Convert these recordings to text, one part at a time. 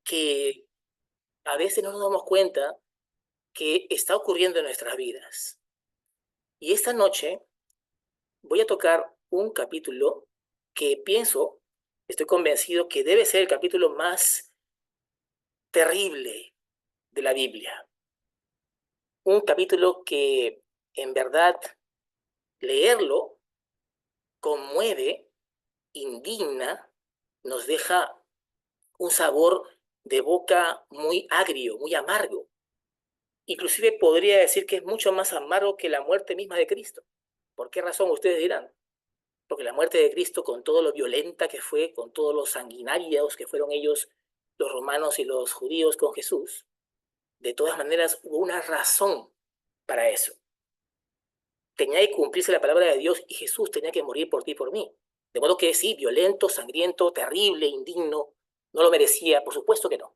que a veces no nos damos cuenta que está ocurriendo en nuestras vidas. Y esta noche voy a tocar un capítulo que pienso, estoy convencido que debe ser el capítulo más terrible de la Biblia. Un capítulo que en verdad leerlo conmueve, indigna, nos deja un sabor de boca muy agrio, muy amargo. Inclusive podría decir que es mucho más amargo que la muerte misma de Cristo. ¿Por qué razón? Ustedes dirán. Porque la muerte de Cristo, con todo lo violenta que fue, con todos los sanguinarios que fueron ellos, los romanos y los judíos con Jesús, de todas maneras hubo una razón para eso. Tenía que cumplirse la palabra de Dios y Jesús tenía que morir por ti y por mí. De modo que sí, violento, sangriento, terrible, indigno, no lo merecía, por supuesto que no.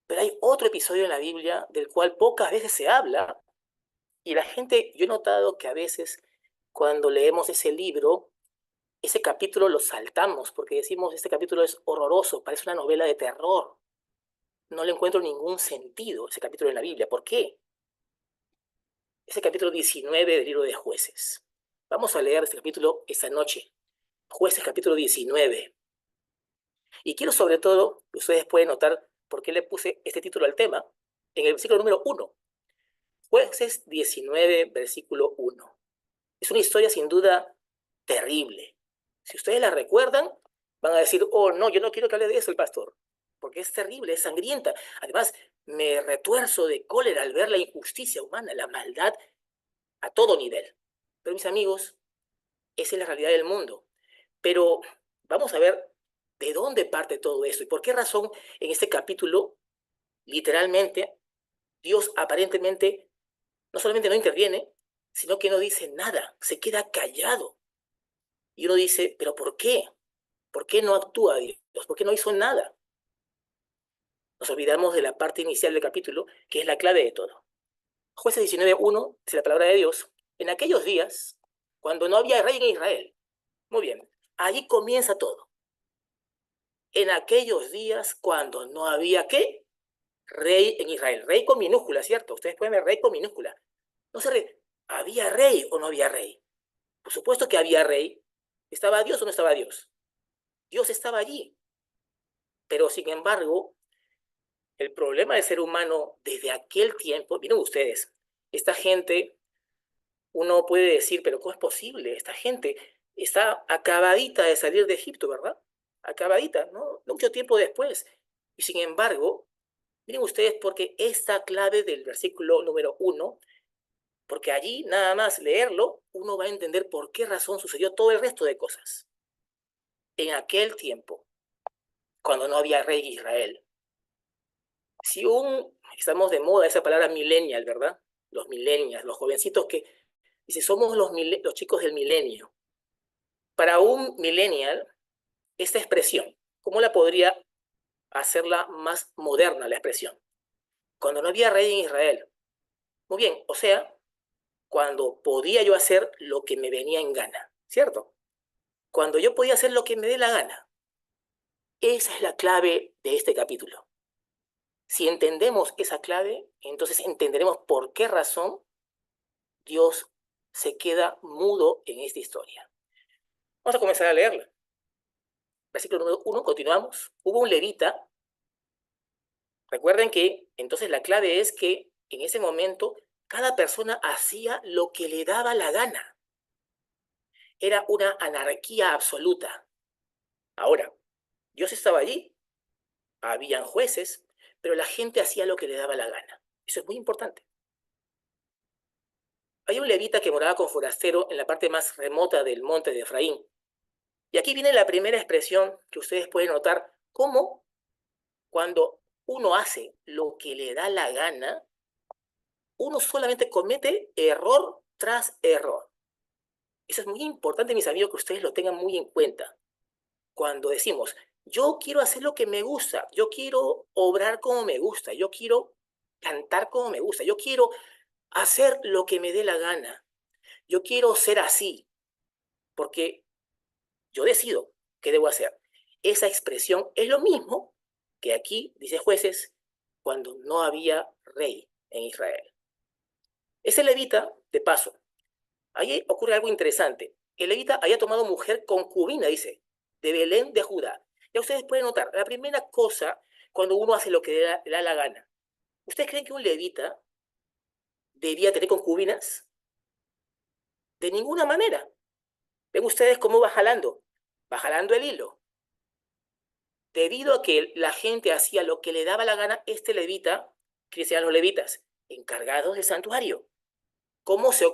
Pero hay otro episodio en la Biblia del cual pocas veces se habla y la gente, yo he notado que a veces cuando leemos ese libro, ese capítulo lo saltamos porque decimos, este capítulo es horroroso, parece una novela de terror. No le encuentro ningún sentido ese capítulo en la Biblia. ¿Por qué? Ese capítulo 19 del libro de Jueces. Vamos a leer este capítulo esta noche. Jueces capítulo 19. Y quiero sobre todo, ustedes pueden notar por qué le puse este título al tema, en el versículo número 1. Jueces 19, versículo 1. Es una historia sin duda terrible. Si ustedes la recuerdan, van a decir, oh, no, yo no quiero que hable de eso el pastor, porque es terrible, es sangrienta. Además, me retuerzo de cólera al ver la injusticia humana, la maldad a todo nivel. Pero mis amigos, esa es la realidad del mundo. Pero vamos a ver de dónde parte todo esto y por qué razón en este capítulo, literalmente, Dios aparentemente no solamente no interviene, sino que no dice nada, se queda callado. Y uno dice, ¿pero por qué? ¿Por qué no actúa Dios? ¿Por qué no hizo nada? Nos olvidamos de la parte inicial del capítulo, que es la clave de todo. Jueces 19:1 dice la palabra de Dios. En aquellos días, cuando no había rey en Israel. Muy bien, ahí comienza todo. En aquellos días, cuando no había ¿qué? Rey en Israel. Rey con minúscula, ¿cierto? Ustedes pueden ver rey con minúscula. No sé, ¿había rey o no había rey? Por supuesto que había rey. ¿Estaba Dios o no estaba Dios? Dios estaba allí. Pero sin embargo, el problema del ser humano desde aquel tiempo, miren ustedes, esta gente, uno puede decir, pero ¿cómo es posible? Esta gente está acabadita de salir de Egipto, ¿verdad? Acabadita, ¿no? No mucho tiempo después. Y sin embargo, miren ustedes, porque esta clave del versículo número 1, porque allí nada más leerlo, uno va a entender por qué razón sucedió todo el resto de cosas. En aquel tiempo, cuando no había rey en Israel, si estamos de moda esa palabra millennial, ¿verdad? Los millennials, los jovencitos que, dice, somos los chicos del milenio. Para un millennial, esta expresión, ¿cómo la podría hacerla más moderna la expresión? Cuando no había rey en Israel. Muy bien, o sea, cuando podía yo hacer lo que me venía en gana, ¿cierto? Cuando yo podía hacer lo que me dé la gana. Esa es la clave de este capítulo. Si entendemos esa clave, entonces entenderemos por qué razón Dios se queda mudo en esta historia. Vamos a comenzar a leerla. Versículo número 1, continuamos. Hubo un levita. Recuerden que entonces la clave es que en ese momento cada persona hacía lo que le daba la gana. Era una anarquía absoluta. Ahora, Dios estaba allí, habían jueces, pero la gente hacía lo que le daba la gana. Eso es muy importante. Hay un levita que moraba con forastero en la parte más remota del monte de Efraín. Y aquí viene la primera expresión que ustedes pueden notar, cómo cuando uno hace lo que le da la gana, uno solamente comete error tras error. Eso es muy importante, mis amigos, que ustedes lo tengan muy en cuenta. Cuando decimos, yo quiero hacer lo que me gusta, yo quiero obrar como me gusta, yo quiero cantar como me gusta, yo quiero hacer lo que me dé la gana, yo quiero ser así, porque yo decido qué debo hacer. Esa expresión es lo mismo que aquí, dice Jueces, cuando no había rey en Israel. Ese levita, de paso, ahí ocurre algo interesante. El levita había tomado mujer concubina, dice, de Belén de Judá. Ya ustedes pueden notar, la primera cosa cuando uno hace lo que le da la gana. ¿Ustedes creen que un levita debía tener concubinas? De ninguna manera. ¿Ven ustedes cómo va jalando? Va jalando el hilo. Debido a que la gente hacía lo que le daba la gana, este levita, ¿quiénes eran los levitas? Encargados del santuario. ¿Cómo se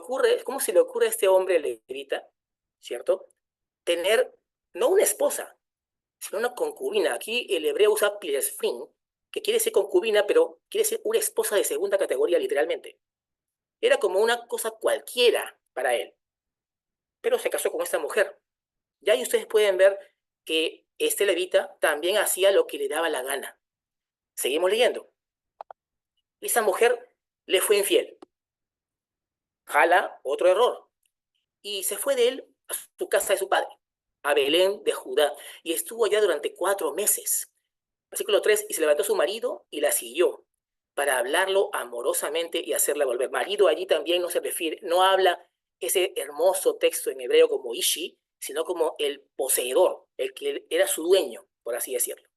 le ocurre a este hombre levita, cierto? Tener no una esposa, sino una concubina. Aquí el hebreo usa pilesfrin, que quiere decir concubina, pero quiere decir una esposa de segunda categoría, literalmente. Era como una cosa cualquiera para él, pero se casó con esta mujer. Ya ahí ustedes pueden ver que este levita también hacía lo que le daba la gana. Seguimos leyendo. Esa mujer le fue infiel. Jala, otro error. Y se fue de él a su casa de su padre, a Belén de Judá, y estuvo allá durante 4 meses. Versículo 3, y se levantó su marido y la siguió para hablarlo amorosamente y hacerla volver. Marido allí también no se refiere, no habla ese hermoso texto en hebreo como Ishi, sino como el poseedor, el que era su dueño, por así decirlo.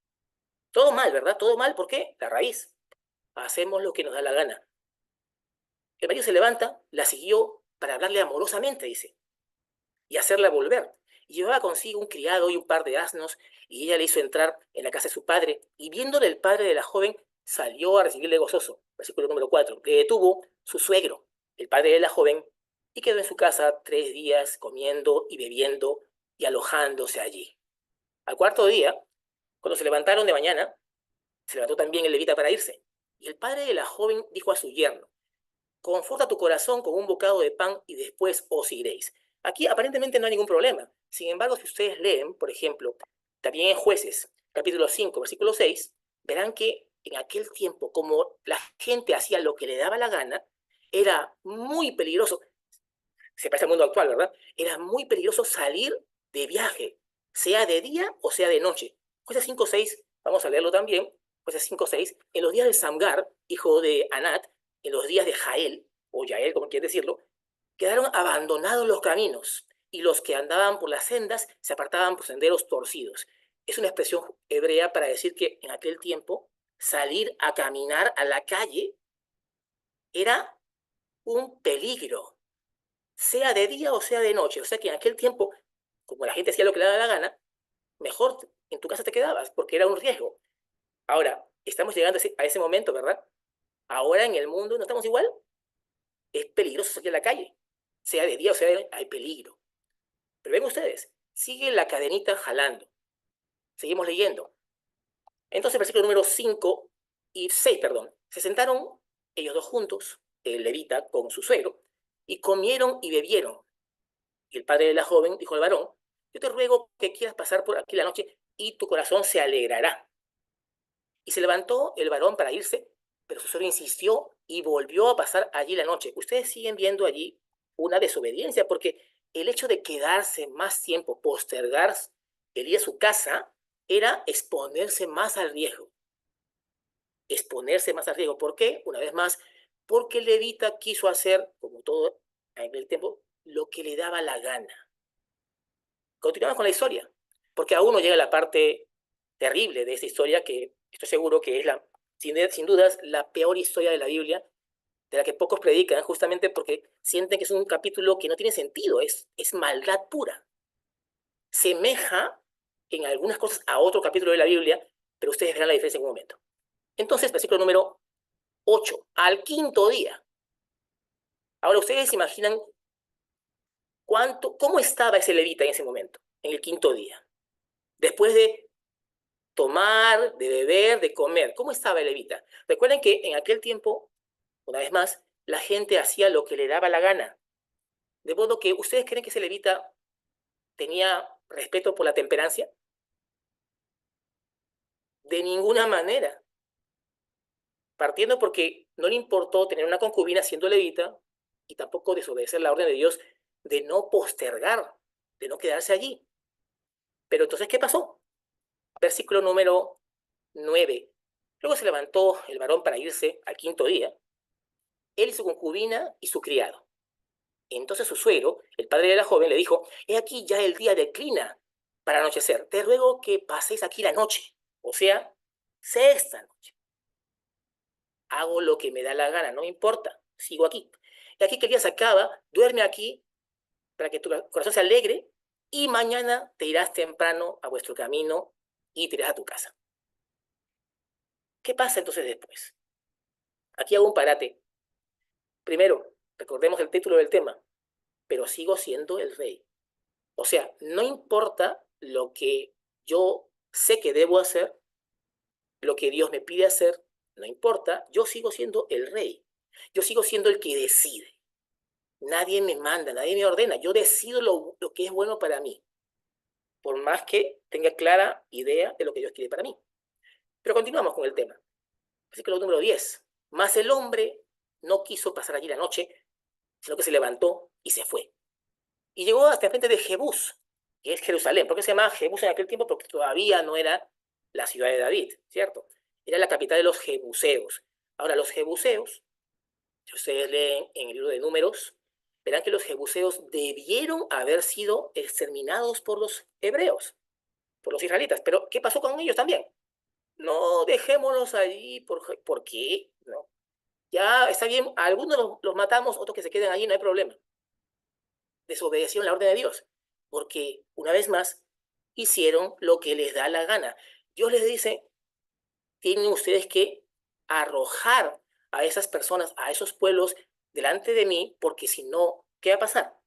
Todo mal, ¿verdad? Todo mal, ¿por qué? La raíz. Hacemos lo que nos da la gana. El marido se levanta, la siguió para hablarle amorosamente, dice, y hacerla volver. Y llevaba consigo un criado y un par de asnos, y ella le hizo entrar en la casa de su padre, y viéndole el padre de la joven, salió a recibirle gozoso. Versículo número 4. Le detuvo su suegro, el padre de la joven, y quedó en su casa 3 días comiendo y bebiendo y alojándose allí. Al cuarto día, cuando se levantaron de mañana, se levantó también el levita para irse. Y el padre de la joven dijo a su yerno, conforta tu corazón con un bocado de pan y después os iréis. Aquí aparentemente no hay ningún problema. Sin embargo, si ustedes leen, por ejemplo, también en Jueces, capítulo 5, versículo 6, verán que en aquel tiempo, como la gente hacía lo que le daba la gana, era muy peligroso. Se parece al mundo actual, ¿verdad? Era muy peligroso salir de viaje, sea de día o sea de noche. Jueces 5, 6, vamos a leerlo también. Jueces 5, 6, en los días de Samgar, hijo de Anat, en los días de Jael, o Yael, como quieres decirlo, quedaron abandonados los caminos, y los que andaban por las sendas se apartaban por senderos torcidos. Es una expresión hebrea para decir que en aquel tiempo salir a caminar a la calle era un peligro, sea de día o sea de noche. O sea que en aquel tiempo, como la gente hacía lo que le daba la gana, mejor en tu casa te quedabas, porque era un riesgo. Ahora, estamos llegando a ese momento, ¿verdad? Ahora en el mundo no estamos igual. Es peligroso salir a la calle, sea de día o sea de noche, hay peligro. Pero ven ustedes, sigue la cadenita jalando. Seguimos leyendo. Entonces, versículo número 5 y 6, perdón. Se sentaron ellos dos juntos, el levita con su suegro, y comieron y bebieron. Y el padre de la joven dijo al varón, yo te ruego que quieras pasar por aquí la noche y tu corazón se alegrará. Y se levantó el varón para irse, pero su suegro insistió y volvió a pasar allí la noche. Ustedes siguen viendo allí una desobediencia, porque el hecho de quedarse más tiempo, postergar el ir a su casa, era exponerse más al riesgo. Exponerse más al riesgo. ¿Por qué? Una vez más, porque el levita quiso hacer, como todo en el tiempo, lo que le daba la gana. Continuamos con la historia, porque aún no llega la parte terrible de esta historia, que estoy seguro que es sin dudas la peor historia de la Biblia, de la que pocos predican, justamente porque sienten que es un capítulo que no tiene sentido, es maldad pura. Semeja en algunas cosas a otro capítulo de la Biblia, pero ustedes verán la diferencia en un momento. Entonces, versículo número 8, al quinto día. Ahora ustedes se imaginan cómo estaba ese levita en ese momento, en el quinto día. Después de tomar, de beber, de comer. ¿Cómo estaba el levita? Recuerden que en aquel tiempo, una vez más, la gente hacía lo que le daba la gana. De modo que, ¿ustedes creen que ese levita tenía respeto por la temperancia? De ninguna manera. Partiendo porque no le importó tener una concubina siendo levita y tampoco desobedecer la orden de Dios de no postergar, de no quedarse allí. Pero entonces, ¿qué pasó? Versículo número 9. Luego se levantó el varón para irse al quinto día, él y su concubina y su criado. Entonces su suegro, el padre de la joven, le dijo: he aquí ya el día declina para anochecer. Te ruego que paséis aquí la noche, o sea, sexta noche. Hago lo que me da la gana, no me importa, sigo aquí. Y aquí que el día se acaba, duerme aquí para que tu corazón se alegre y mañana te irás temprano a vuestro camino y te irás a tu casa. ¿Qué pasa entonces después? Aquí hago un parate. Primero, recordemos el título del tema, pero sigo siendo el rey. O sea, no importa lo que yo sé que debo hacer, lo que Dios me pide hacer, no importa, yo sigo siendo el rey. Yo sigo siendo el que decide. Nadie me manda, nadie me ordena. Yo decido lo que es bueno para mí, por más que tenga clara idea de lo que Dios quiere para mí. Pero continuamos con el tema. Versículo número 10. Mas el hombre no quiso pasar allí la noche, sino que se levantó y se fue. Y llegó hasta frente de Jebús, que es Jerusalén. ¿Por qué se llamaba Jebús en aquel tiempo? Porque todavía no era la ciudad de David, ¿cierto? Era la capital de los jebuseos. Ahora, los jebuseos, si ustedes leen en el libro de Números, verán que los jebuseos debieron haber sido exterminados por los hebreos, por los israelitas. Pero, ¿qué pasó con ellos también? No dejémoslos allí, ¿por qué? No. Ya está bien, a algunos los matamos, otros que se queden allí, no hay problema. Desobedecieron la orden de Dios, porque una vez más hicieron lo que les da la gana. Dios les dice: tienen ustedes que arrojar a esas personas, a esos pueblos delante de mí, porque si no, ¿qué va a pasar?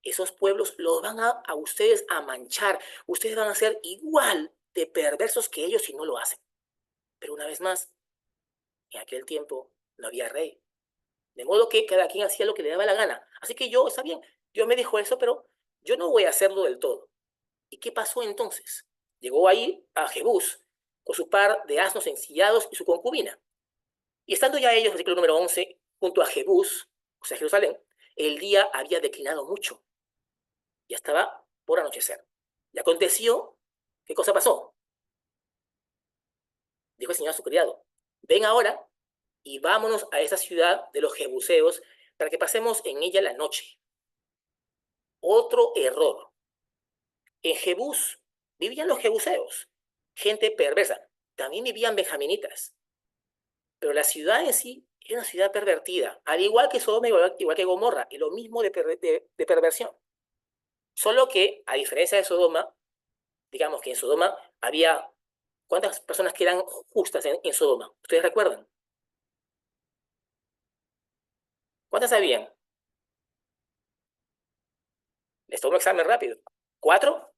Esos pueblos los van a ustedes a manchar. Ustedes van a ser igual de perversos que ellos si no lo hacen. Pero una vez más, en aquel tiempo no había rey. De modo que cada quien hacía lo que le daba la gana. Así que yo, está bien, Dios me dijo eso, pero yo no voy a hacerlo del todo. ¿Y qué pasó entonces? Llegó ahí a Jebús con su par de asnos ensillados y su concubina. Y estando ya ellos, versículo número 11, junto a Jebús, o sea, Jerusalén, el día había declinado mucho. Ya estaba por anochecer. Y aconteció, ¿qué cosa pasó? Dijo el Señor a su criado: ven ahora y vámonos a esa ciudad de los jebuseos para que pasemos en ella la noche. Otro error. En Jebús vivían los jebuseos, gente perversa. También vivían benjaminitas. Pero la ciudad en sí era una ciudad pervertida, al igual que Sodoma, igual que Gomorra, y lo mismo de perversión. Solo que, a diferencia de Sodoma, digamos que en Sodoma había, ¿cuántas personas que eran justas en Sodoma? ¿Ustedes recuerdan? ¿Cuántas habían? Les tomo un examen rápido. ¿4?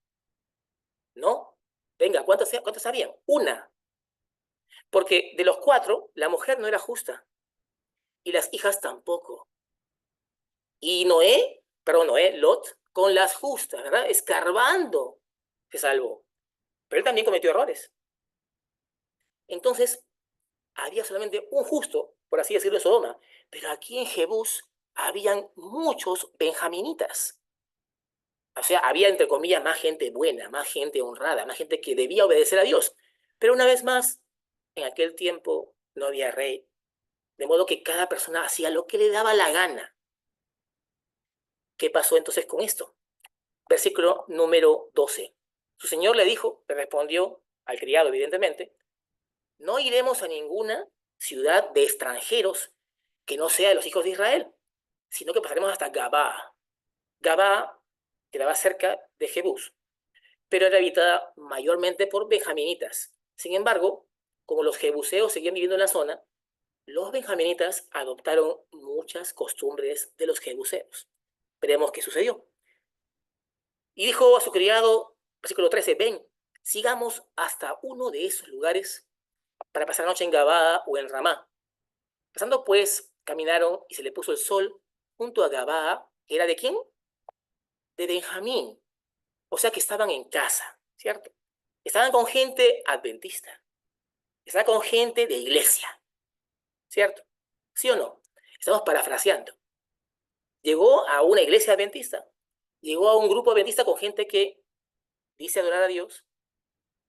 ¿No? Venga, ¿cuántas habían? Una. Porque de los 4, la mujer no era justa y las hijas tampoco. Y Lot, con las justas, ¿verdad? Escarbando, se salvó. Pero él también cometió errores. Entonces, había solamente un justo, por así decirlo, en Sodoma. Pero aquí en Jebús habían muchos benjaminitas. O sea, había, entre comillas, más gente buena, más gente honrada, más gente que debía obedecer a Dios. Pero una vez más, en aquel tiempo no había rey. De modo que cada persona hacía lo que le daba la gana. ¿Qué pasó entonces con esto? Versículo número 12. Su señor le respondió al criado, evidentemente: no iremos a ninguna ciudad de extranjeros que no sea de los hijos de Israel, sino que pasaremos hasta Gabá. Gabá quedaba cerca de Jebús, pero era habitada mayormente por benjaminitas. Sin embargo, como los jebuseos seguían viviendo en la zona, los benjaminitas adoptaron muchas costumbres de los jebuseos. Veremos qué sucedió. Y dijo a su criado, versículo 13, ven, sigamos hasta uno de esos lugares para pasar la noche en Gabá o en Ramá. Pasando pues, caminaron y se le puso el sol junto a Gabá, que era ¿de quién? De Benjamín. O sea que estaban en casa, ¿cierto? Estaban con gente adventista. Estaban con gente de iglesia, ¿cierto? ¿Sí o no? Estamos parafraseando. Llegó a una iglesia adventista. Llegó a un grupo adventista con gente que dice adorar a Dios,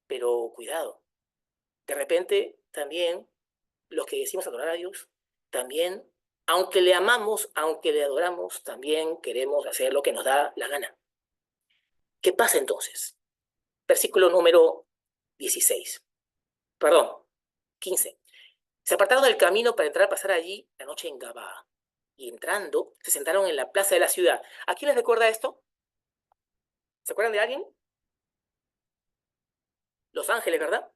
pero cuidado, De repente, también los que decimos adorar a Dios, también, aunque le amamos, aunque le adoramos, también queremos hacer lo que nos da la gana. ¿Qué pasa entonces? Versículo número 16. Perdón, 15. Se apartaron del camino para entrar a pasar allí la noche en Gabaa. Y entrando, se sentaron en la plaza de la ciudad. ¿A quién les recuerda esto? ¿Se acuerdan de alguien? Los ángeles, ¿verdad?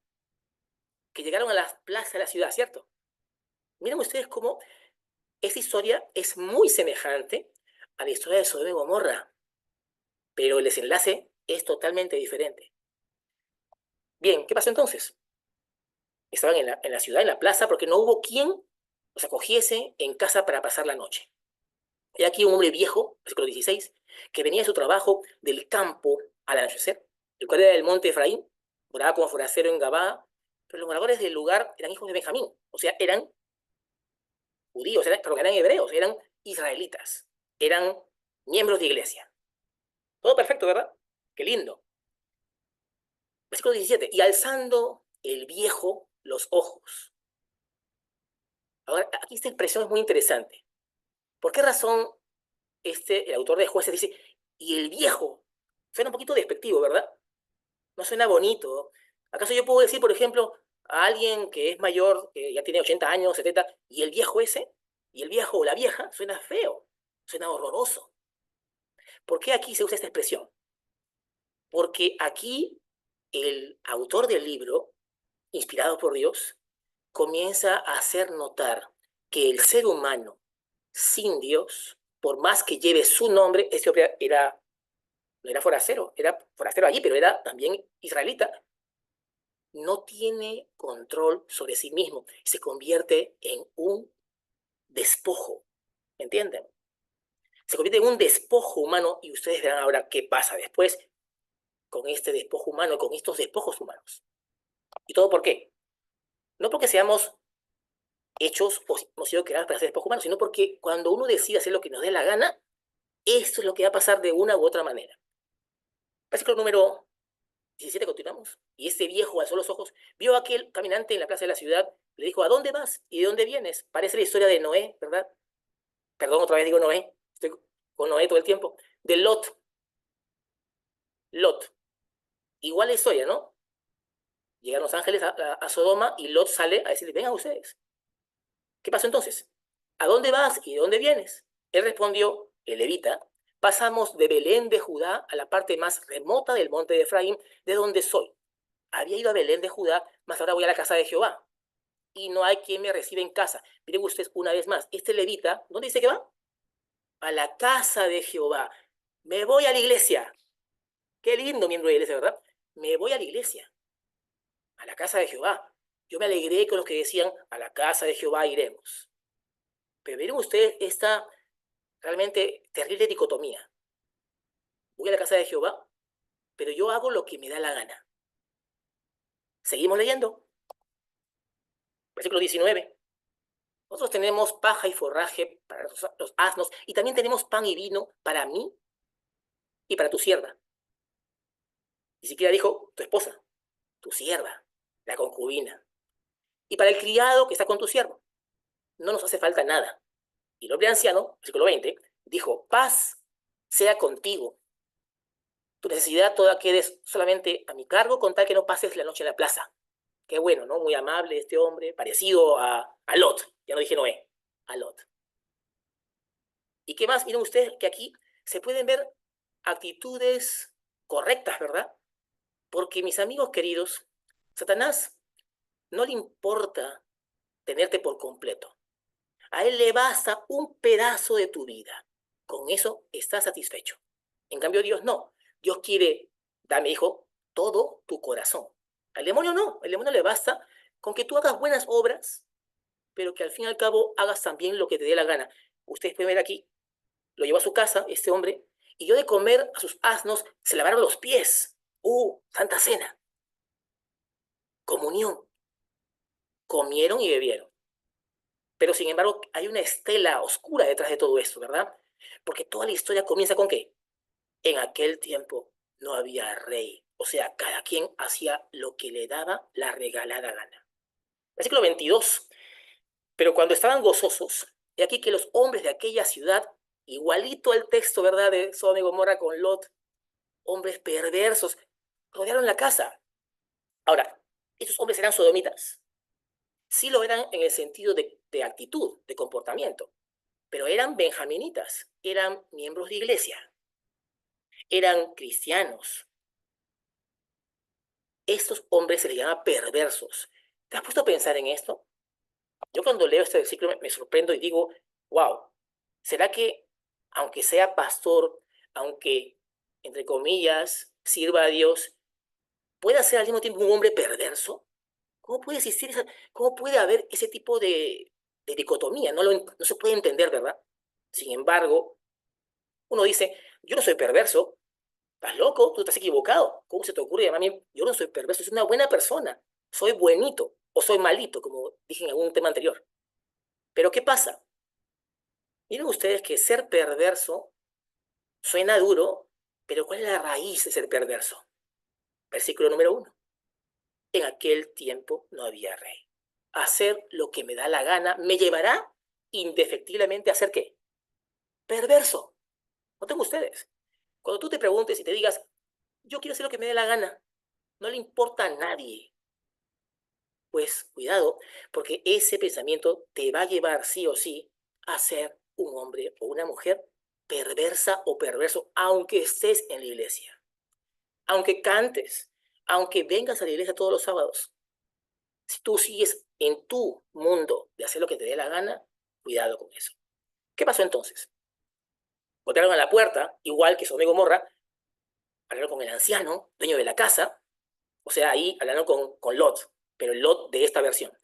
Que llegaron a la plaza de la ciudad, ¿cierto? Miren ustedes cómo esta historia es muy semejante a la historia de Sodoma y Gomorra, pero el desenlace es totalmente diferente. Bien, ¿qué pasó entonces? Estaban en la ciudad, en la plaza, porque no hubo quien los acogiese en casa para pasar la noche. He aquí un hombre viejo, versículo 16, que venía de su trabajo del campo al anochecer, el cual era del monte Efraín, moraba como forastero en Gabá, pero los moradores del lugar eran hijos de Benjamín, o sea, eran judíos, pero eran hebreos, eran israelitas, eran miembros de iglesia. Todo perfecto, ¿verdad? Qué lindo. Versículo 17, y alzando el viejo los ojos. Ahora, aquí esta expresión es muy interesante. ¿Por qué razón el autor de Jueces dice, y el viejo? Suena un poquito despectivo, ¿verdad? No suena bonito. ¿Acaso yo puedo decir, por ejemplo, a alguien que es mayor, que ya tiene 80 años, 70, y el viejo ese, y el viejo o la vieja, suena feo, suena horroroso? ¿Por qué aquí se usa esta expresión? Porque aquí el autor del libro, inspirado por Dios, comienza a hacer notar que el ser humano sin Dios, por más que lleve su nombre, ese hombre no era forastero allí, pero era también israelita, no tiene control sobre sí mismo, se convierte en un despojo, ¿entienden? Se convierte en un despojo humano y ustedes verán ahora qué pasa después con este despojo humano, con estos despojos humanos. ¿Y todo por qué? No porque seamos hechos o hemos sido creados para ser despojos humanos, sino porque cuando uno decide hacer lo que nos dé la gana, esto es lo que va a pasar de una u otra manera. Versículo número 17, continuamos. Y este viejo alzó los ojos, vio a aquel caminante en la plaza de la ciudad, le dijo, ¿a dónde vas y de dónde vienes? Parece la historia de Noé, ¿verdad? Perdón, otra vez digo Noé, estoy con Noé todo el tiempo. De Lot. Lot. Igual la historia, ¿no? Llegan los ángeles a Sodoma y Lot sale a decirle, vengan ustedes. ¿Qué pasó entonces? ¿A dónde vas y de dónde vienes? Él respondió, el levita, pasamos de Belén de Judá a la parte más remota del monte de Efraín, de donde soy. Había ido a Belén de Judá, mas ahora voy a la casa de Jehová. Y no hay quien me reciba en casa. Miren ustedes una vez más, este levita, ¿dónde dice que va? A la casa de Jehová. Me voy a la iglesia. Qué lindo miembro de la iglesia, ¿verdad? Me voy a la iglesia, a la casa de Jehová. Yo me alegré con los que decían, a la casa de Jehová iremos. Pero miren ustedes esta realmente terrible dicotomía. Voy a la casa de Jehová, pero yo hago lo que me da la gana. Seguimos leyendo. Versículo 19. Nosotros tenemos paja y forraje para los asnos y también tenemos pan y vino para mí y para tu sierva. Ni siquiera dijo tu esposa, tu sierva, la concubina. Y para el criado que está con tu siervo. No nos hace falta nada. Y el hombre anciano, versículo 20, dijo, paz sea contigo. Tu necesidad toda quede solamente a mi cargo con tal que no pases la noche en la plaza. Qué bueno, ¿no? Muy amable este hombre, parecido a Lot. Ya no dije Noé, a Lot. ¿Y qué más? Miren ustedes que aquí se pueden ver actitudes correctas, ¿verdad? Porque mis amigos queridos, Satanás no le importa tenerte por completo. A él le basta un pedazo de tu vida. Con eso está satisfecho. En cambio, Dios no. Dios quiere, dame, hijo, todo tu corazón. Al demonio no. Al demonio le basta con que tú hagas buenas obras, pero que al fin y al cabo hagas también lo que te dé la gana. Ustedes pueden ver aquí, lo llevó a su casa, este hombre, y dio de comer a sus asnos, se lavaron los pies. Santa cena, comunión, comieron y bebieron. Pero sin embargo, hay una estela oscura detrás de todo esto, ¿verdad? Porque toda la historia comienza con ¿qué? En aquel tiempo no había rey. O sea, cada quien hacía lo que le daba la regalada gana. Versículo 22. Pero cuando estaban gozosos, he aquí que los hombres de aquella ciudad, igualito al texto, ¿verdad?, de Sodoma y Gomorra con Lot, hombres perversos, rodearon la casa. Ahora, estos hombres eran sodomitas. Sí lo eran en el sentido de actitud, de comportamiento, pero eran benjaminitas, eran miembros de iglesia, eran cristianos. Estos hombres se les llama perversos. ¿Te has puesto a pensar en esto? Yo cuando leo este versículo me sorprendo y digo, wow, ¿será que aunque sea pastor, aunque, entre comillas, sirva a Dios, pueda ser al mismo tiempo un hombre perverso? ¿Cómo puede existir cómo puede haber ese tipo de dicotomía? No se puede entender, ¿verdad? Sin embargo, uno dice, yo no soy perverso, estás loco, tú estás equivocado. ¿Cómo se te ocurre llamarme? Yo no soy perverso, soy una buena persona, soy buenito o soy malito, como dije en algún tema anterior. Pero ¿qué pasa? Miren ustedes que ser perverso suena duro, pero ¿cuál es la raíz de ser perverso? Versículo número 1. En aquel tiempo no había rey. Hacer lo que me da la gana me llevará indefectiblemente a ser ¿qué? Perverso. No tengo ustedes. Cuando tú te preguntes y te digas, yo quiero hacer lo que me dé la gana, no le importa a nadie, pues cuidado, porque ese pensamiento te va a llevar sí o sí a ser un hombre o una mujer perversa o perverso, aunque estés en la iglesia, aunque cantes, aunque vengas a la iglesia todos los sábados. Si tú sigues en tu mundo de hacer lo que te dé la gana, cuidado con eso. ¿Qué pasó entonces? Golpearon a la puerta, igual que Sodoma y Gomorra, hablaron con el anciano, dueño de la casa, o sea, ahí hablaron con Lot, pero el Lot de esta versión,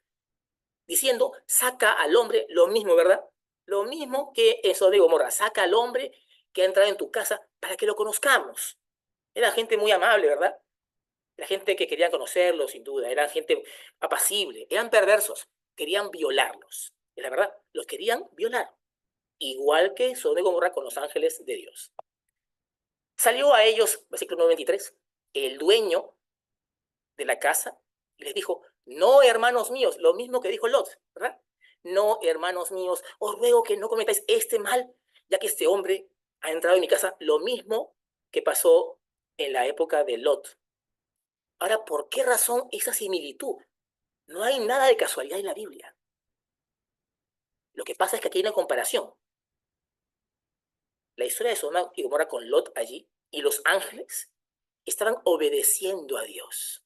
diciendo, saca al hombre, lo mismo, ¿verdad? Lo mismo que en Sodoma y Gomorra, saca al hombre que ha entrado en tu casa para que lo conozcamos. Era gente muy amable, ¿verdad? La gente que quería conocerlo, sin duda, era gente apacible, eran perversos, querían violarlos. Es la verdad, los querían violar, igual que Sodoma y Gomorra con los ángeles de Dios. Salió a ellos, versículo 93, el dueño de la casa y les dijo, no, hermanos míos, lo mismo que dijo Lot, ¿verdad? No, hermanos míos, os ruego que no cometáis este mal, ya que este hombre ha entrado en mi casa, lo mismo que pasó en la época de Lot. Ahora, ¿por qué razón esa similitud? No hay nada de casualidad en la Biblia. Lo que pasa es que aquí hay una comparación. La historia de Sodoma y Gomorra con Lot allí y los ángeles estaban obedeciendo a Dios.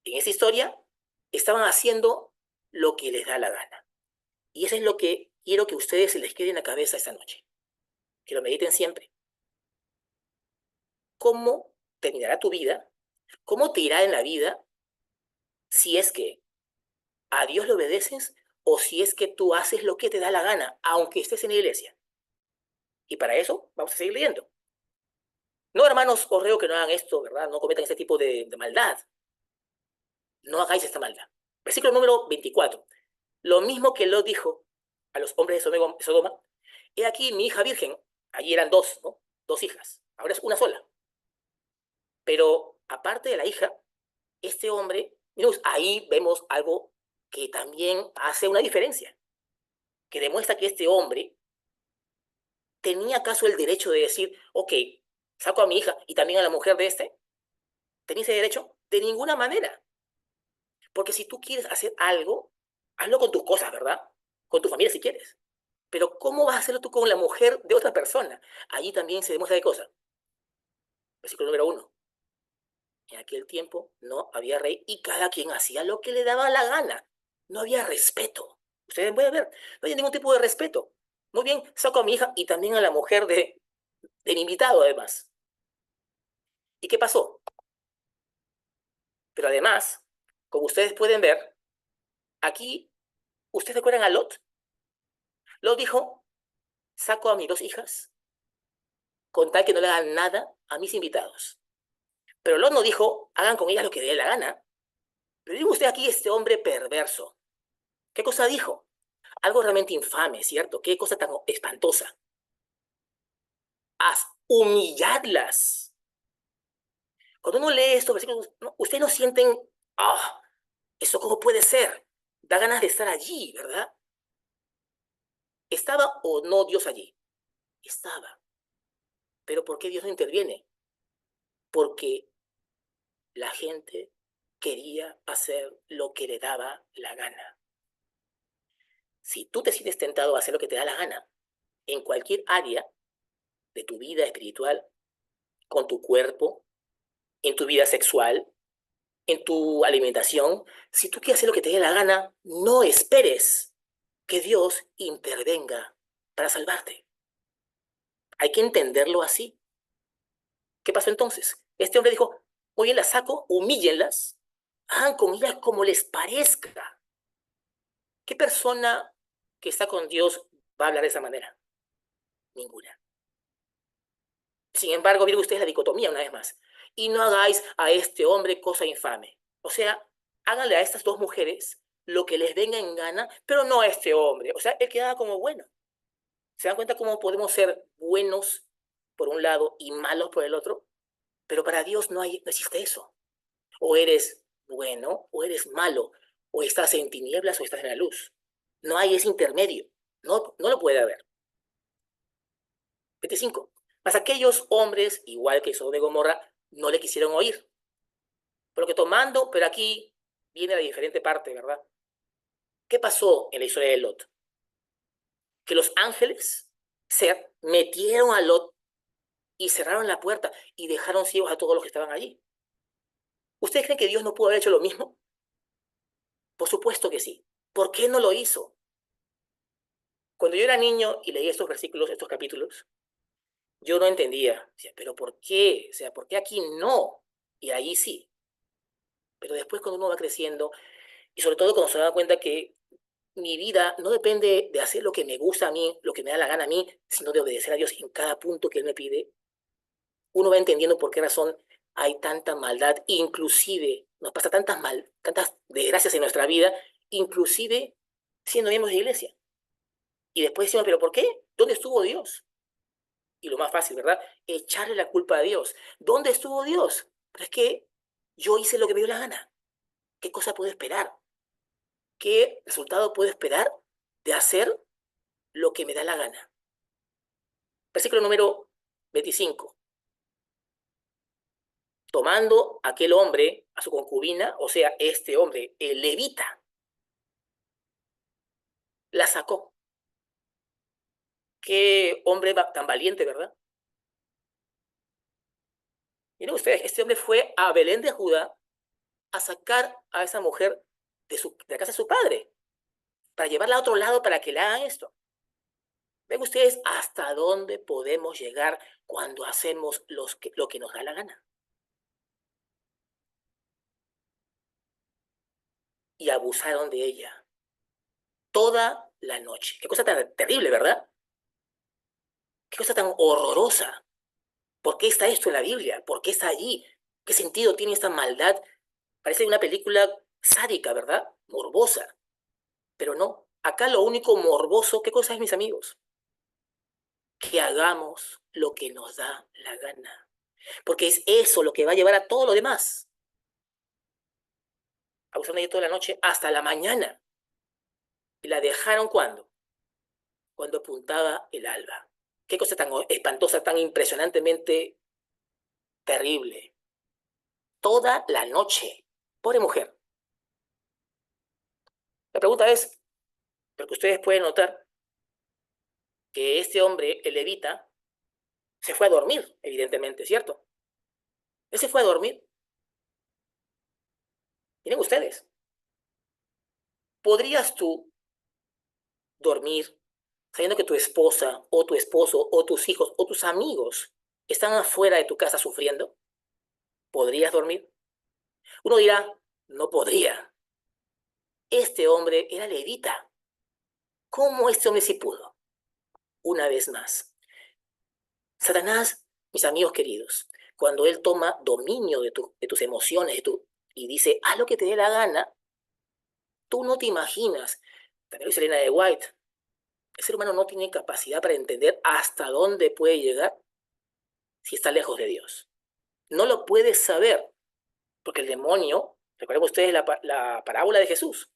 En esta historia estaban haciendo lo que les da la gana. Y eso es lo que quiero que ustedes se les quede en la cabeza esta noche. Que lo mediten siempre. ¿Cómo terminará tu vida? ¿Cómo te irá en la vida si es que a Dios le obedeces o si es que tú haces lo que te da la gana, aunque estés en la iglesia? Y para eso vamos a seguir leyendo. No, hermanos, os ruego que no hagan esto, ¿verdad? No cometan este tipo de maldad. No hagáis esta maldad. Versículo número 24. Lo mismo que Lot dijo a los hombres de Sodoma. He aquí mi hija virgen. Allí eran dos, ¿no? Dos hijas. Ahora es una sola. Pero aparte de la hija, este hombre, ahí vemos algo que también hace una diferencia, que demuestra que este hombre tenía acaso el derecho de decir, ok, saco a mi hija y también a la mujer de este. ¿Tenía ese derecho? De ninguna manera. Porque si tú quieres hacer algo, hazlo con tus cosas, ¿verdad? Con tu familia si quieres. Pero ¿cómo vas a hacerlo tú con la mujer de otra persona? Allí también se demuestra de cosas. Versículo número 1. En aquel tiempo no había rey y cada quien hacía lo que le daba la gana. No había respeto. Ustedes pueden ver, no había ningún tipo de respeto. Muy bien, saco a mi hija y también a la mujer del invitado, además. ¿Y qué pasó? Pero además, como ustedes pueden ver, aquí, ¿ustedes recuerdan a Lot? Lot dijo, saco a mis dos hijas con tal que no le hagan nada a mis invitados. Pero Lot no dijo, hagan con ellas lo que dé la gana. Pero digo usted aquí este hombre perverso. ¿Qué cosa dijo? Algo realmente infame, ¿cierto? Qué cosa tan espantosa. Humilladlas. Cuando uno lee estos versículos, ustedes no sienten, ah, ¿eso cómo puede ser? Da ganas de estar allí, ¿verdad? ¿Estaba o no Dios allí? Estaba. Pero ¿por qué Dios no interviene? Porque la gente quería hacer lo que le daba la gana. Si tú te sientes tentado a hacer lo que te da la gana, en cualquier área de tu vida espiritual, con tu cuerpo, en tu vida sexual, en tu alimentación, si tú quieres hacer lo que te dé la gana, no esperes que Dios intervenga para salvarte. Hay que entenderlo así. ¿Qué pasó entonces? Este hombre dijo, oye, las saco, humíllenlas, hagan con ellas como les parezca. ¿Qué persona que está con Dios va a hablar de esa manera? Ninguna. Sin embargo, miren ustedes la dicotomía una vez más. Y no hagáis a este hombre cosa infame. O sea, háganle a estas dos mujeres lo que les venga en gana, pero no a este hombre. O sea, él queda como bueno. ¿Se dan cuenta cómo podemos ser buenos por un lado y malos por el otro? Pero para Dios no existe eso. O eres bueno o eres malo. O estás en tinieblas o estás en la luz. No hay ese intermedio. No lo puede haber. 25. Mas aquellos hombres, igual que Sodoma y Gomorra, no le quisieron oír. Por lo que tomando, pero aquí viene la diferente parte, ¿verdad? ¿Qué pasó en la historia de Lot? Que los ángeles se metieron a Lot y cerraron la puerta y dejaron ciegos a todos los que estaban allí. ¿Ustedes creen que Dios no pudo haber hecho lo mismo? Por supuesto que sí. ¿Por qué no lo hizo? Cuando yo era niño y leí estos versículos, estos capítulos, yo no entendía. Decía, ¿pero por qué? O sea, ¿por qué aquí no? Y ahí sí. Pero después cuando uno va creciendo, y sobre todo cuando se da cuenta que mi vida no depende de hacer lo que me gusta a mí, lo que me da la gana a mí, sino de obedecer a Dios en cada punto que Él me pide, uno va entendiendo por qué razón hay tanta maldad, inclusive nos pasa tantas desgracias en nuestra vida, inclusive siendo miembros de iglesia. Y después decimos, ¿pero por qué? ¿Dónde estuvo Dios? Y lo más fácil, ¿verdad? Echarle la culpa a Dios. ¿Dónde estuvo Dios? Pero es que yo hice lo que me dio la gana. ¿Qué cosa puedo esperar? ¿Qué resultado puedo esperar de hacer lo que me da la gana? Versículo número 25. Tomando aquel hombre a su concubina, o sea, este hombre, el levita, la sacó. Qué hombre tan valiente, ¿verdad? Miren ustedes, este hombre fue a Belén de Judá a sacar a esa mujer de la casa de su padre, para llevarla a otro lado para que le hagan esto. Ven ustedes hasta dónde podemos llegar cuando hacemos lo que nos da la gana. Y abusaron de ella toda la noche. Qué cosa tan terrible, ¿verdad? Qué cosa tan horrorosa. ¿Por qué está esto en la Biblia? ¿Por qué está allí? ¿Qué sentido tiene esta maldad? Parece una película sádica, ¿verdad? Morbosa. Pero no. Acá lo único morboso, ¿qué cosa es, mis amigos? Que hagamos lo que nos da la gana. Porque es eso lo que va a llevar a todo lo demás. Abusaron de ella toda la noche hasta la mañana. ¿Y la dejaron cuándo? Cuando apuntaba el alba. Qué cosa tan espantosa, tan impresionantemente terrible. Toda la noche. Pobre mujer. La pregunta es, porque ustedes pueden notar que este hombre, el levita, se fue a dormir, evidentemente, ¿cierto? Él se fue a dormir. Miren ustedes, ¿podrías tú dormir sabiendo que tu esposa o tu esposo o tus hijos o tus amigos están afuera de tu casa sufriendo? ¿Podrías dormir? Uno dirá, no podría. Este hombre era levita. ¿Cómo este hombre sí pudo? Una vez más, Satanás, mis amigos queridos, cuando él toma dominio de tus emociones y dice, haz lo que te dé la gana, tú no te imaginas. También lo dice Elena de White, el ser humano no tiene capacidad para entender hasta dónde puede llegar si está lejos de Dios. No lo puedes saber, porque el demonio, recuerden ustedes la parábola de Jesús,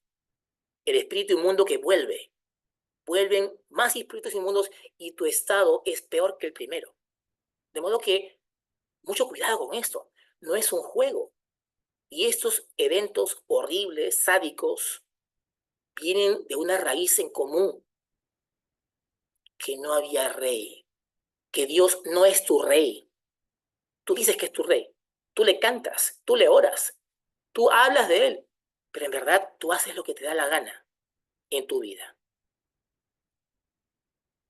el espíritu inmundo que vuelven más espíritus inmundos y tu estado es peor que el primero. De modo que, mucho cuidado con esto, no es un juego. Y estos eventos horribles, sádicos, vienen de una raíz en común, que no había rey, que Dios no es tu rey. Tú dices que es tu rey, tú le cantas, tú le oras, tú hablas de él, pero en verdad tú haces lo que te da la gana en tu vida.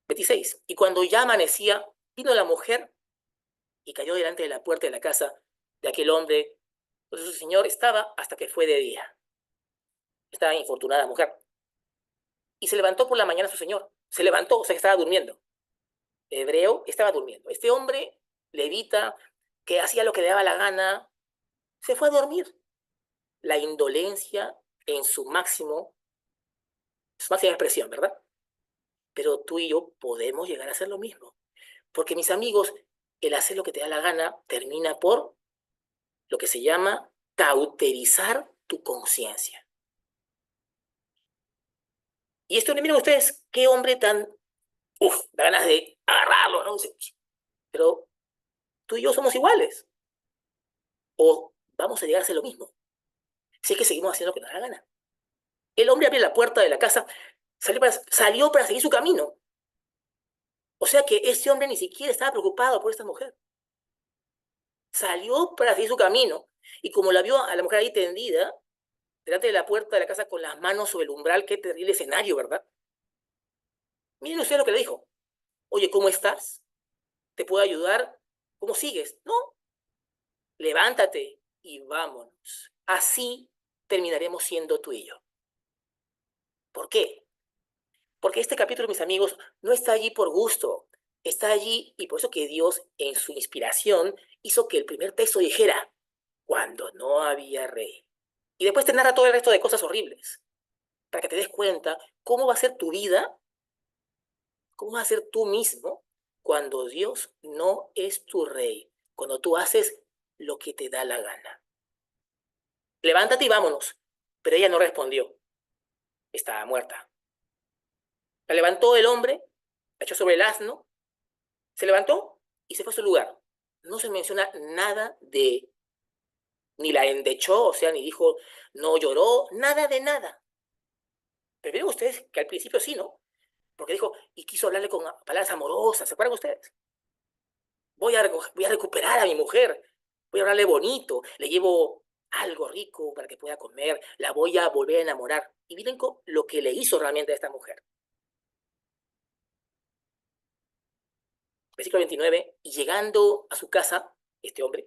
26. Y cuando ya amanecía, vino la mujer y cayó delante de la puerta de la casa de aquel hombre. Entonces su señor estaba hasta que fue de día. Esta infortunada mujer. Y se levantó por la mañana su señor. Se levantó, o sea que estaba durmiendo. Hebreo estaba durmiendo. Este hombre levita, que hacía lo que le daba la gana, se fue a dormir. La indolencia en su máxima expresión, ¿verdad? Pero tú y yo podemos llegar a hacer lo mismo. Porque, mis amigos, el hacer lo que te da la gana termina por lo que se llama cauterizar tu conciencia. Y esto, miren ustedes, qué hombre tan, da ganas de agarrarlo, ¿no? Pero tú y yo somos iguales. O vamos a llegar a hacer lo mismo. Si es que seguimos haciendo lo que nos da la gana. El hombre abrió la puerta de la casa, salió para seguir su camino. O sea que ese hombre ni siquiera estaba preocupado por esta mujer. Salió para seguir su camino. Y como la vio a la mujer ahí tendida, delante de la puerta de la casa con las manos sobre el umbral, qué terrible escenario, ¿verdad? Miren ustedes lo que le dijo. Oye, ¿cómo estás? ¿Te puedo ayudar? ¿Cómo sigues? No, levántate y vámonos. Así terminaremos siendo tú y yo. ¿Por qué? Porque este capítulo, mis amigos, no está allí por gusto. Está allí y por eso que Dios, en su inspiración, hizo que el primer texto dijera, cuando no había rey. Y después te narra todo el resto de cosas horribles, para que te des cuenta cómo va a ser tu vida, cómo va a ser tú mismo, cuando Dios no es tu rey, cuando tú haces lo que te da la gana. Levántate y vámonos. Pero ella no respondió. Estaba muerta. La levantó el hombre, la echó sobre el asno, se levantó y se fue a su lugar. No se menciona nada de, ni la endechó, o sea, ni dijo, no lloró, nada de nada. Pero miren ustedes que al principio sí, ¿no? Porque dijo, y quiso hablarle con palabras amorosas, ¿se acuerdan ustedes? Voy a recuperar a mi mujer, voy a hablarle bonito, le llevo algo rico para que pueda comer, la voy a volver a enamorar. Y miren lo que le hizo realmente a esta mujer. Versículo 29, y llegando a su casa, este hombre,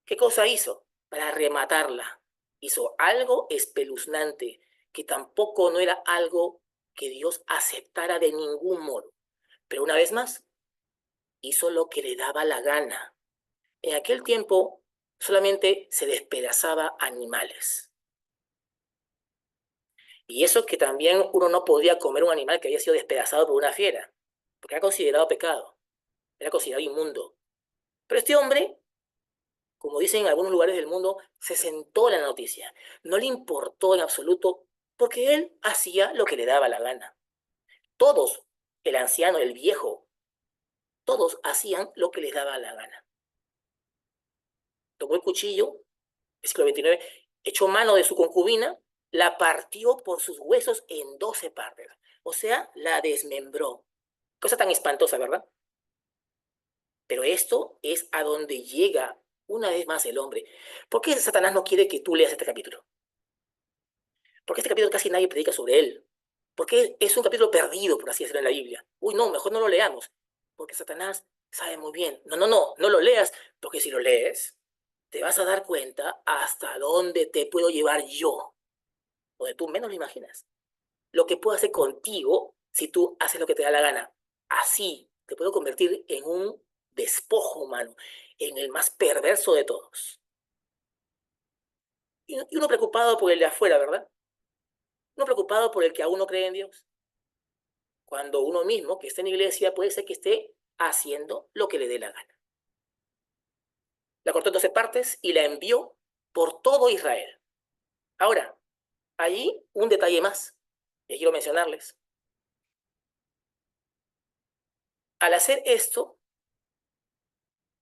¿qué cosa hizo? Para rematarla. Hizo algo espeluznante, que tampoco no era algo que Dios aceptara de ningún modo. Pero una vez más, hizo lo que le daba la gana. En aquel tiempo solamente se despedazaba animales. Y eso que también uno no podía comer un animal que había sido despedazado por una fiera, porque era considerado pecado, era considerado inmundo. Pero este hombre, como dicen en algunos lugares del mundo, se sentó en la noticia. No le importó en absoluto porque él hacía lo que le daba la gana. Todos, el anciano, el viejo, todos hacían lo que les daba la gana. Tomó el cuchillo, versículo 29, echó mano de su concubina, la partió por sus huesos en 12 partes. O sea, la desmembró. Cosa tan espantosa, ¿verdad? Pero esto es a donde llega una vez más el hombre. ¿Por qué Satanás no quiere que tú leas este capítulo? Porque este capítulo casi nadie predica sobre él. Porque es un capítulo perdido, por así decirlo, en la Biblia. Uy, no, mejor no lo leamos. Porque Satanás sabe muy bien. No lo leas, porque si lo lees, te vas a dar cuenta hasta dónde te puedo llevar yo, donde tú menos lo imaginas. Lo que puedo hacer contigo si tú haces lo que te da la gana. Así te puedo convertir en un despojo humano, en el más perverso de todos. Y uno preocupado por el de afuera, ¿verdad? Uno preocupado por el que aún no cree en Dios. Cuando uno mismo, que está en iglesia, puede ser que esté haciendo lo que le dé la gana. La cortó en 12 partes y la envió por todo Israel. Ahora, allí un detalle más. Y quiero mencionarles. Al hacer esto,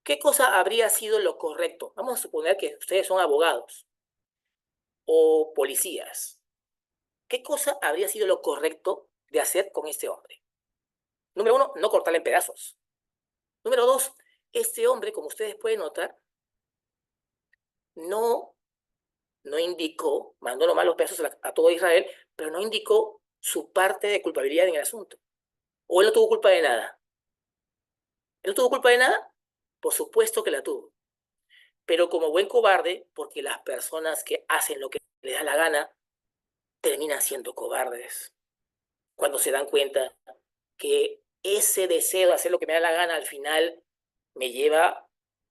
¿qué cosa habría sido lo correcto? Vamos a suponer que ustedes son abogados o policías. ¿Qué cosa habría sido lo correcto de hacer con este hombre? Número uno, no cortarle en pedazos. Número dos, este hombre, como ustedes pueden notar, no, no indicó, mandó nomás los pedazos a todo Israel, pero no indicó su parte de culpabilidad en el asunto. ¿O él no tuvo culpa de nada? ¿Él no tuvo culpa de nada? Por supuesto que la tuvo. Pero como buen cobarde, porque las personas que hacen lo que les da la gana terminan siendo cobardes. Cuando se dan cuenta que ese deseo de hacer lo que me da la gana al final me lleva a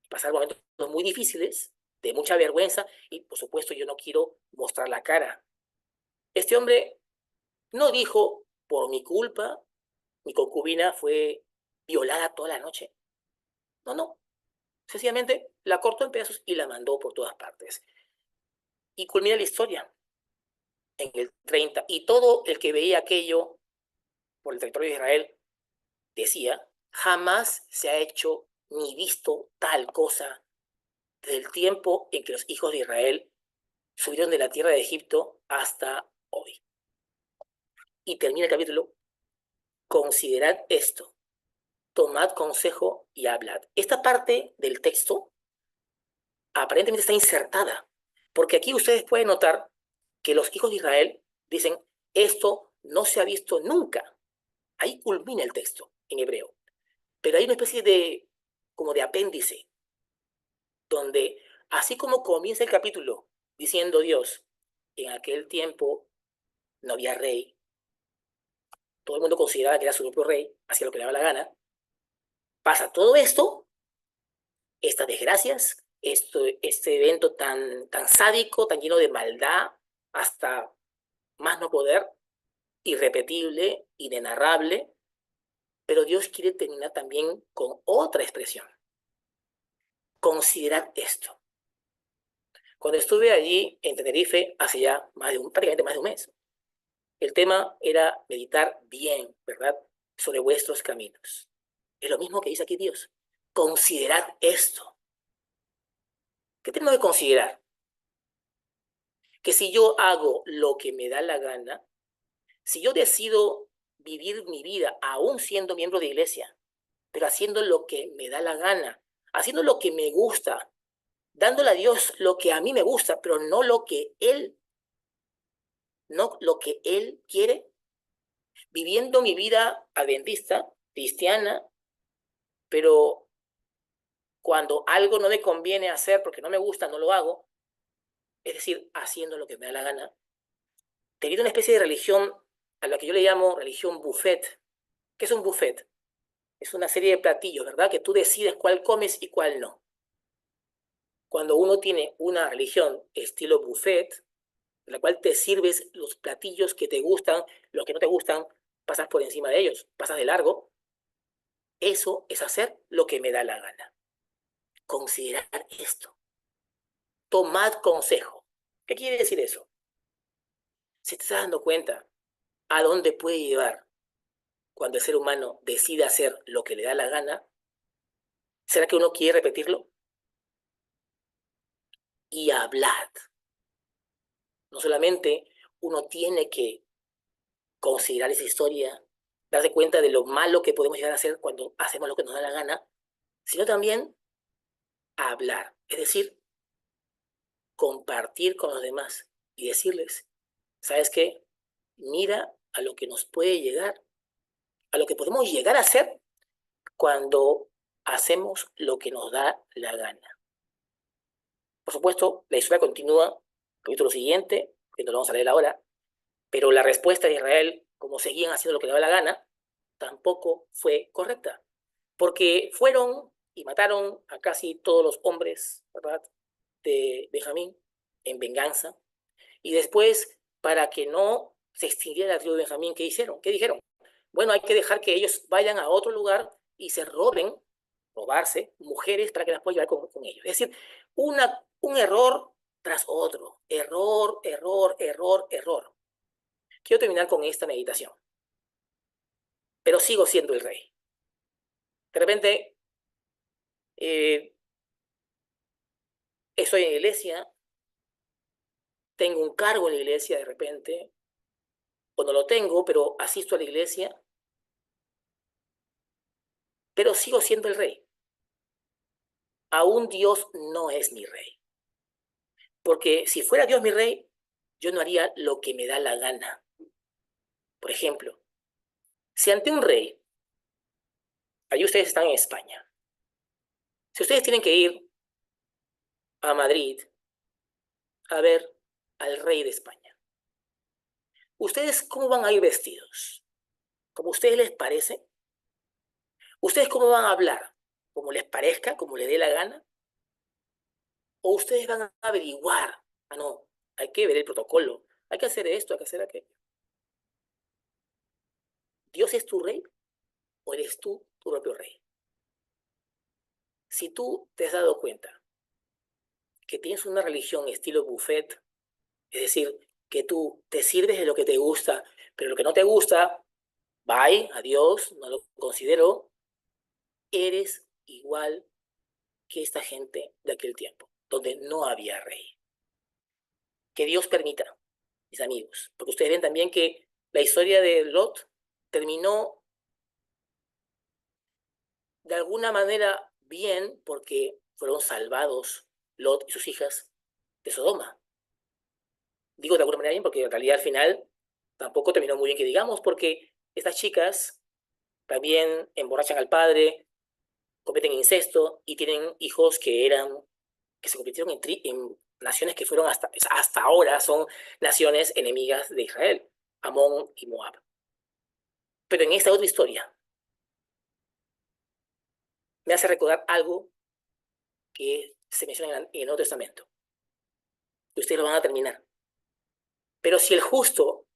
pasar momentos muy difíciles, de mucha vergüenza, y por supuesto yo no quiero mostrar la cara. Este hombre no dijo, por mi culpa, mi concubina fue violada toda la noche. No, no. Sencillamente la cortó en pedazos y la mandó por todas partes. Y culmina la historia en el 30. Y todo el que veía aquello por el territorio de Israel decía, jamás se ha hecho ni visto tal cosa desde el tiempo en que los hijos de Israel subieron de la tierra de Egipto hasta hoy. Y termina el capítulo, considerad esto, tomad consejo y hablad. Esta parte del texto aparentemente está insertada, porque aquí ustedes pueden notar que los hijos de Israel dicen, esto no se ha visto nunca. Ahí culmina el texto en hebreo. Pero hay una especie de, como de apéndice, donde así como comienza el capítulo diciendo Dios, en aquel tiempo no había rey, todo el mundo consideraba que era su propio rey, hacía lo que le daba la gana, pasa todo esto, estas desgracias, este evento tan sádico, tan lleno de maldad, hasta más no poder, irrepetible, inenarrable, pero Dios quiere terminar también con otra expresión. Considerad esto. Cuando estuve allí en Tenerife hace ya prácticamente más de un mes, el tema era meditar bien, ¿verdad? Sobre vuestros caminos. Es lo mismo que dice aquí Dios. Considerad esto. ¿Qué tenemos que considerar? Que si yo hago lo que me da la gana, si yo decido vivir mi vida aún siendo miembro de iglesia, pero haciendo lo que me da la gana, haciendo lo que me gusta, dándole a Dios lo que a mí me gusta, pero no lo que Él quiere, viviendo mi vida adventista, cristiana, pero cuando algo no me conviene hacer porque no me gusta, no lo hago, es decir, haciendo lo que me da la gana, teniendo una especie de religión a la que yo le llamo religión buffet. ¿Qué es un buffet? Es una serie de platillos, ¿verdad? Que tú decides cuál comes y cuál no. Cuando uno tiene una religión estilo buffet, en la cual te sirves los platillos que te gustan, los que no te gustan, pasas por encima de ellos, pasas de largo, eso es hacer lo que me da la gana. Considerar esto. Tomad consejo. ¿Qué quiere decir eso? ¿Se te está dando cuenta a dónde puede llevar cuando el ser humano decide hacer lo que le da la gana? ¿Será que uno quiere repetirlo? Y hablad. No solamente uno tiene que considerar esa historia, darse cuenta de lo malo que podemos llegar a hacer cuando hacemos lo que nos da la gana, sino también hablar. Es decir, compartir con los demás y decirles, ¿sabes qué? Mira a lo que nos puede llegar, a lo que podemos llegar a hacer cuando hacemos lo que nos da la gana. Por supuesto, la historia continúa, capítulo siguiente, que no lo vamos a leer ahora, pero la respuesta de Israel, como seguían haciendo lo que les daba la gana, tampoco fue correcta, porque fueron y mataron a casi todos los hombres, ¿verdad?, de Benjamín en venganza, y después, para que no se extinguiera la tribu de Benjamín, ¿qué hicieron? ¿Qué dijeron? Bueno, hay que dejar que ellos vayan a otro lugar y se robarse mujeres para que las puedan llevar con ellos. Es decir, un error tras otro, error, error, error, error. quiero terminar con esta meditación, pero sigo siendo el rey. De repente, estoy en la iglesia, tengo un cargo en la iglesia de repente, o no lo tengo, pero asisto a la iglesia, pero sigo siendo el rey. Aún Dios no es mi rey. Porque si fuera Dios mi rey, yo no haría lo que me da la gana. Por ejemplo, si ante un rey, allí ustedes están en España, si ustedes tienen que ir a Madrid a ver al rey de España, ¿ustedes cómo van a ir vestidos? ¿Como a ustedes les parece? ¿Ustedes cómo van a hablar? ¿Como les parezca? ¿Como les dé la gana? ¿O ustedes van a averiguar? Ah, no, hay que ver el protocolo, hay que hacer esto, hay que hacer aquello. ¿Dios es tu rey o eres tú tu propio rey? Si tú te has dado cuenta que tienes una religión estilo buffet, es decir, que tú te sirves de lo que te gusta, pero lo que no te gusta, bye, adiós, no lo considero, eres igual que esta gente de aquel tiempo, donde no había rey. Que Dios permita, mis amigos, porque ustedes ven también que la historia de Lot terminó de alguna manera bien porque fueron salvados Lot y sus hijas de Sodoma. Digo de alguna manera bien porque en realidad al final tampoco terminó muy bien que digamos, porque estas chicas también emborrachan al padre, cometen incesto y tienen hijos que se convirtieron en naciones que fueron hasta ahora son naciones enemigas de Israel, Amón y Moab. Pero en esta otra historia me hace recordar algo que se menciona en el Nuevo Testamento. Y ustedes lo van a terminar. Pero si el justo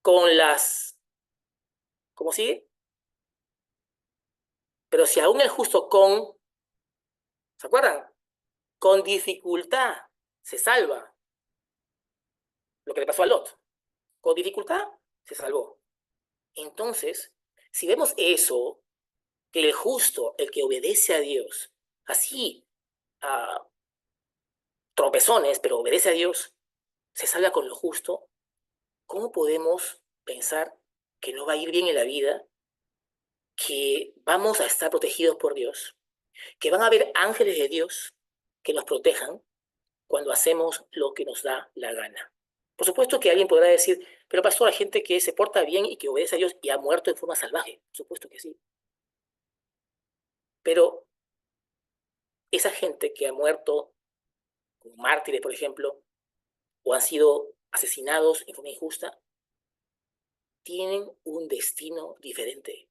con las... ¿Cómo sigue? Pero si aún el justo con... ¿Se acuerdan? Con dificultad se salva. Lo que le pasó a Lot. Con dificultad se salvó. Entonces, si vemos eso, que el justo, el que obedece a Dios, así a tropezones, pero obedece a Dios, se salva con lo justo, ¿cómo podemos pensar que no va a ir bien en la vida, que vamos a estar protegidos por Dios, que van a haber ángeles de Dios que nos protejan cuando hacemos lo que nos da la gana? Por supuesto que alguien podrá decir, pero pastor, hay gente que se porta bien y que obedece a Dios y ha muerto en forma salvaje. Por supuesto que sí. Pero esa gente que ha muerto como mártires, por ejemplo, o han sido asesinados en forma injusta, tienen un destino diferente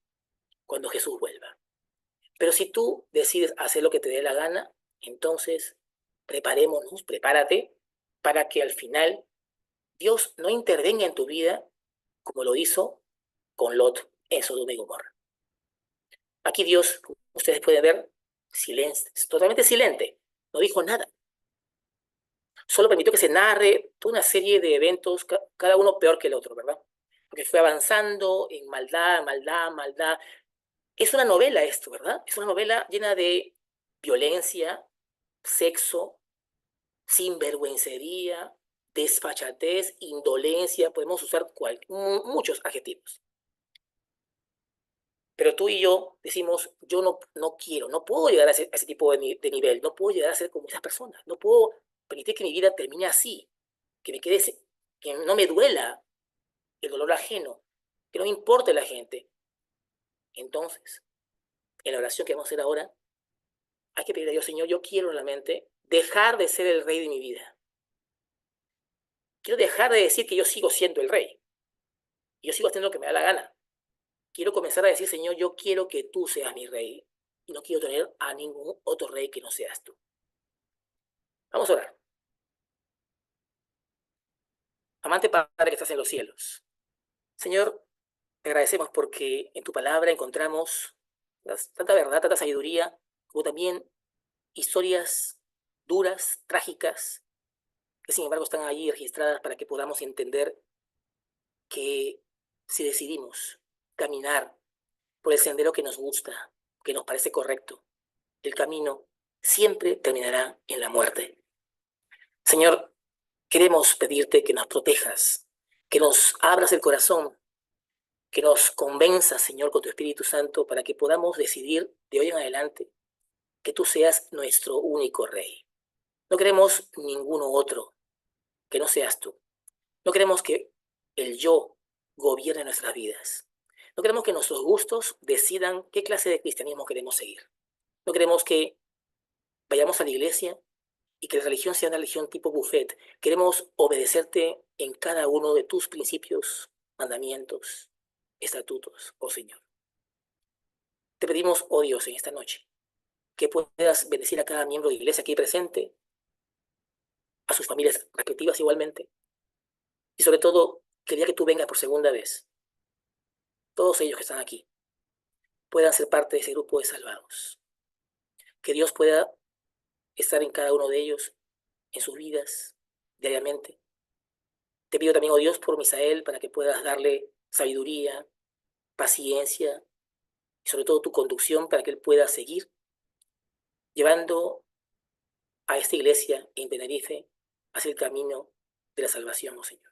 cuando Jesús vuelva. Pero si tú decides hacer lo que te dé la gana, entonces preparémonos, prepárate para que al final Dios no intervenga en tu vida como lo hizo con Lot en Sodoma y Gomorra. Aquí Dios, como ustedes pueden ver, silencio, totalmente silente, no dijo nada. Solo permitió que se narre toda una serie de eventos, cada uno peor que el otro, ¿verdad? Porque fue avanzando en maldad, maldad, maldad. Es una novela esto, ¿verdad? Es una novela llena de violencia, sexo, sinvergüencería, desfachatez, indolencia, podemos usar muchos adjetivos. Pero tú y yo decimos, yo no quiero, no puedo llegar a ese tipo de nivel, no puedo llegar a ser como esas personas, no puedo permitir que mi vida termine así, que me quede, que no me duela el dolor ajeno, que no me importe la gente. Entonces, en la oración que vamos a hacer ahora, hay que pedirle a Dios, Señor, yo quiero realmente dejar de ser el rey de mi vida. Quiero dejar de decir que yo sigo siendo el rey. Y yo sigo haciendo lo que me da la gana. Quiero comenzar a decir, Señor, yo quiero que tú seas mi rey. Y no quiero tener a ningún otro rey que no seas tú. Vamos a orar. Amante Padre que estás en los cielos. Señor, te agradecemos porque en tu palabra encontramos tanta verdad, tanta sabiduría, como también historias duras, trágicas, que sin embargo están allí registradas para que podamos entender que si decidimos caminar por el sendero que nos gusta, que nos parece correcto, el camino siempre terminará en la muerte. Señor, queremos pedirte que nos protejas, que nos abras el corazón, que nos convenzas, Señor, con tu Espíritu Santo para que podamos decidir de hoy en adelante que tú seas nuestro único Rey. No queremos ninguno otro que no seas tú. No queremos que el yo gobierne nuestras vidas. No queremos que nuestros gustos decidan qué clase de cristianismo queremos seguir. No queremos que vayamos a la iglesia y que la religión sea una religión tipo buffet. Queremos obedecerte en cada uno de tus principios, mandamientos, estatutos, oh Señor. Te pedimos, oh Dios, en esta noche, que puedas bendecir a cada miembro de la iglesia aquí presente, a sus familias respectivas igualmente, y sobre todo, que el día que tú vengas por segunda vez, todos ellos que están aquí puedan ser parte de ese grupo de salvados. Que Dios pueda estar en cada uno de ellos, en sus vidas, diariamente. Te pido también, oh Dios, por Misael, para que puedas darle sabiduría, paciencia y sobre todo tu conducción para que él pueda seguir llevando a esta iglesia en Tenerife hacia el camino de la salvación, oh Señor.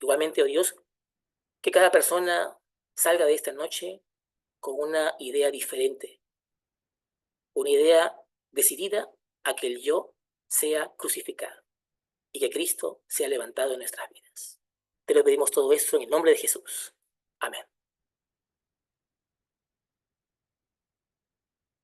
Igualmente, oh Dios, que cada persona salga de esta noche con una idea diferente, una idea decidida a que el yo sea crucificado y que Cristo sea levantado en nuestras vidas. Te lo pedimos todo esto en el nombre de Jesús. Amén.